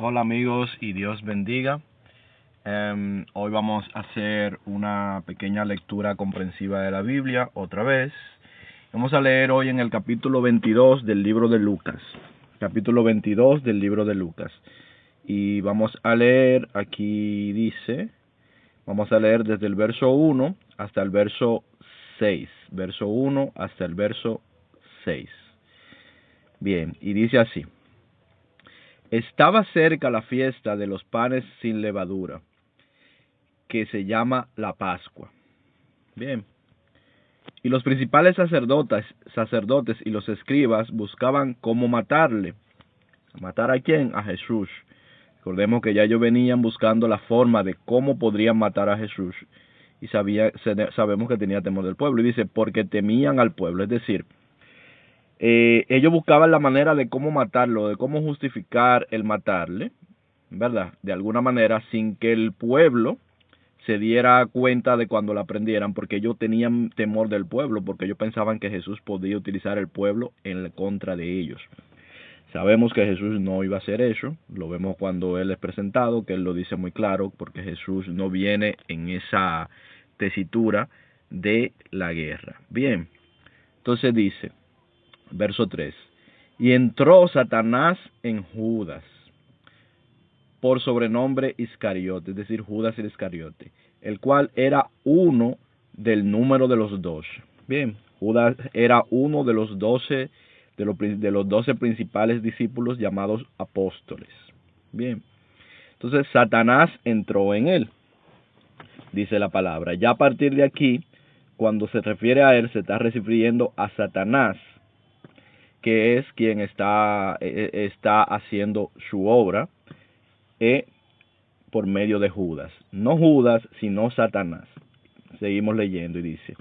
Hola amigos y Dios bendiga. Hoy vamos a hacer una pequeña lectura comprensiva de la Biblia otra vez. Vamos a leer hoy en el capítulo 22 del libro de Lucas. Capítulo 22 del libro de Lucas. Y vamos a leer, aquí dice, vamos a leer desde el verso 1 hasta el verso 6. Verso 1 hasta el verso 6. Bien, y dice así. Estaba cerca la fiesta de los panes sin levadura, que se llama la Pascua. Bien. Y los principales sacerdotes y los escribas buscaban cómo matarle. ¿Matar a quién? A Jesús. Recordemos que ya ellos venían buscando la forma de cómo podrían matar a Jesús. Y sabemos que tenía temor del pueblo. Y dice, porque temían al pueblo. Es decir, ellos buscaban la manera de cómo matarlo, de cómo justificar el matarle, ¿verdad? De alguna manera, sin que el pueblo se diera cuenta de cuando la prendieran, porque ellos tenían temor del pueblo, porque ellos pensaban que Jesús podía utilizar el pueblo en contra de ellos. Sabemos que Jesús no iba a hacer eso, lo vemos cuando Él es presentado, que Él lo dice muy claro, porque Jesús no viene en esa tesitura de la guerra. Bien, entonces dice, verso 3, y entró Satanás en Judas, por sobrenombre Iscariote, es decir, Judas el Iscariote, el cual era uno del número de los 12. Bien, Judas era uno de los 12, de los 12 principales discípulos llamados apóstoles. Bien, entonces Satanás entró en él, dice la palabra. Ya a partir de aquí, cuando se refiere a él, se está refiriendo a Satanás, que es quien está haciendo su obra, por medio de Judas. No Judas, sino Satanás. Seguimos leyendo y dice,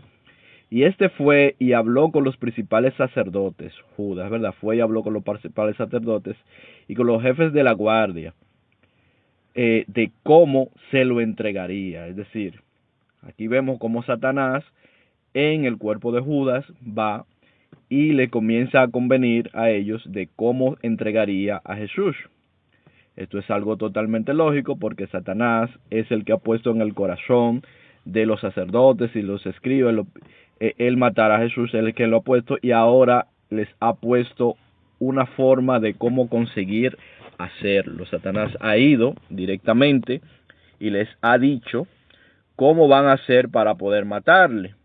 y este fue y habló con los principales sacerdotes, Judas, ¿verdad? Fue y habló con los principales sacerdotes y con los jefes de la guardia, de cómo se lo entregaría. Es decir, aquí vemos cómo Satanás en el cuerpo de Judas va y le comienza a convenir a ellos de cómo entregaría a Jesús. Esto es algo totalmente lógico porque Satanás es el que ha puesto en el corazón de los sacerdotes y los escribas el matar a Jesús, él es el que lo ha puesto y ahora les ha puesto una forma de cómo conseguir hacerlo. Satanás ha ido directamente y les ha dicho cómo van a hacer para poder matarle.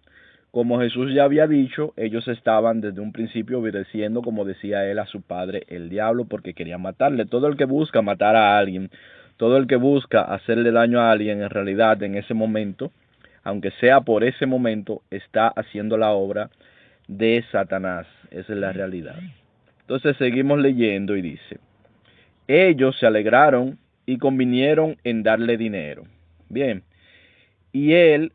Como Jesús ya había dicho, ellos estaban desde un principio obedeciendo, como decía él, a su padre, el diablo, porque quería matarle. Todo el que busca matar a alguien, todo el que busca hacerle daño a alguien, en realidad, en ese momento, aunque sea por ese momento, está haciendo la obra de Satanás. Esa es la realidad. Entonces seguimos leyendo y dice, ellos se alegraron y convinieron en darle dinero. Bien, y él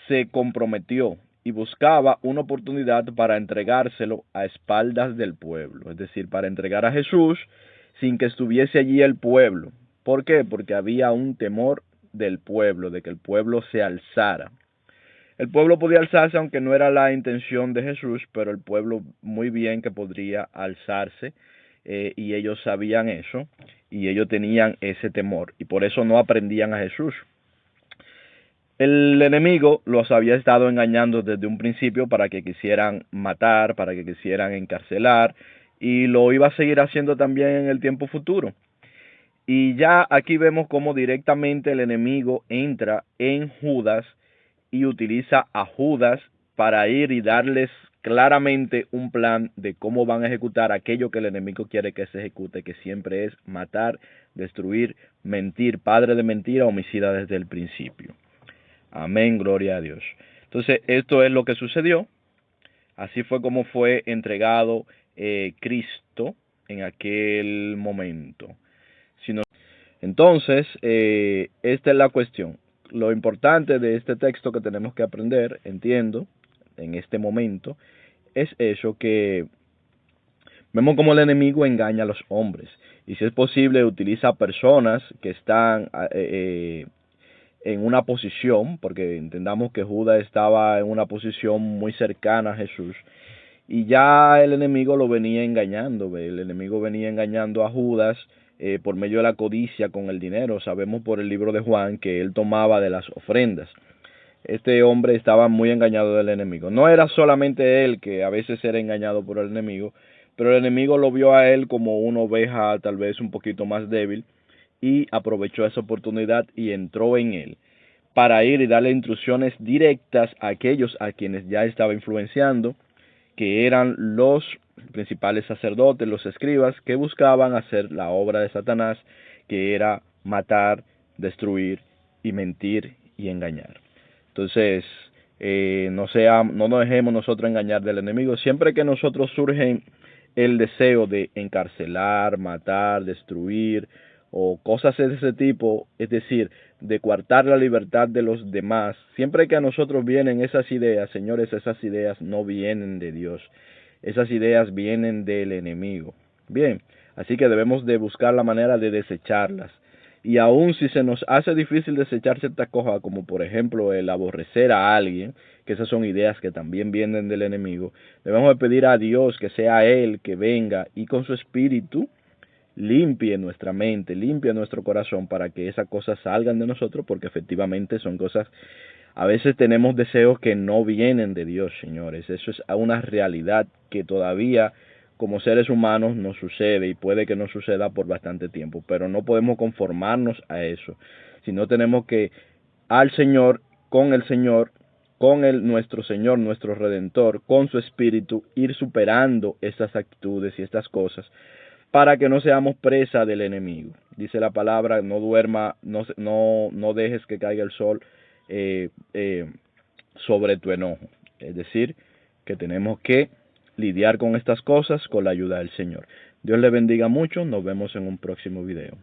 se comprometió y buscaba una oportunidad para entregárselo a espaldas del pueblo, es decir, para entregar a Jesús sin que estuviese allí el pueblo. ¿Por qué? Porque había un temor del pueblo, de que el pueblo se alzara. El pueblo podía alzarse aunque no era la intención de Jesús, pero el pueblo muy bien que podría alzarse, y ellos sabían eso y ellos tenían ese temor y por eso no aprendían a Jesús. El enemigo los había estado engañando desde un principio para que quisieran matar, para que quisieran encarcelar, y lo iba a seguir haciendo también en el tiempo futuro. Y ya aquí vemos cómo directamente el enemigo entra en Judas y utiliza a Judas para ir y darles claramente un plan de cómo van a ejecutar aquello que el enemigo quiere que se ejecute, que siempre es matar, destruir, mentir, padre de mentira, homicida desde el principio. Amén, gloria a Dios. Entonces, esto es lo que sucedió. Así fue como fue entregado Cristo en aquel momento. Entonces, esta es la cuestión. Lo importante de este texto que tenemos que aprender, entiendo, en este momento, es eso que vemos como el enemigo engaña a los hombres. Y si es posible, utiliza personas que están en una posición, porque entendamos que Judas estaba en una posición muy cercana a Jesús, y ya el enemigo lo venía engañando, el enemigo venía engañando a Judas por medio de la codicia con el dinero. Sabemos por el libro de Juan que él tomaba de las ofrendas. Este hombre estaba muy engañado del enemigo. No era solamente él que a veces era engañado por el enemigo, pero el enemigo lo vio a él como una oveja tal vez un poquito más débil y aprovechó esa oportunidad y entró en él para ir y darle instrucciones directas a aquellos a quienes ya estaba influenciando, que eran los principales sacerdotes, los escribas, que buscaban hacer la obra de Satanás, que era matar, destruir y mentir y engañar. Entonces, no nos dejemos nosotros engañar del enemigo. Siempre que nosotros surge el deseo de encarcelar, matar, destruir o cosas de ese tipo, es decir, de coartar la libertad de los demás, siempre que a nosotros vienen esas ideas, señores, esas ideas no vienen de Dios. Esas ideas vienen del enemigo. Bien, así que debemos de buscar la manera de desecharlas. Y aun si se nos hace difícil desechar ciertas cosas, como por ejemplo el aborrecer a alguien, que esas son ideas que también vienen del enemigo, debemos de pedir a Dios que sea Él que venga y con su espíritu limpie nuestra mente, limpie nuestro corazón para que esas cosas salgan de nosotros, porque efectivamente son cosas, a veces tenemos deseos que no vienen de Dios, señores. Eso es una realidad que todavía como seres humanos nos sucede y puede que nos suceda por bastante tiempo, pero no podemos conformarnos a eso, sino tenemos que al Señor, con nuestro Señor, nuestro Redentor, con su Espíritu, ir superando estas actitudes y estas cosas para que no seamos presa del enemigo. Dice la palabra, no duerma, no dejes que caiga el sol sobre tu enojo. Es decir, que tenemos que lidiar con estas cosas con la ayuda del Señor. Dios le bendiga mucho, nos vemos en un próximo video.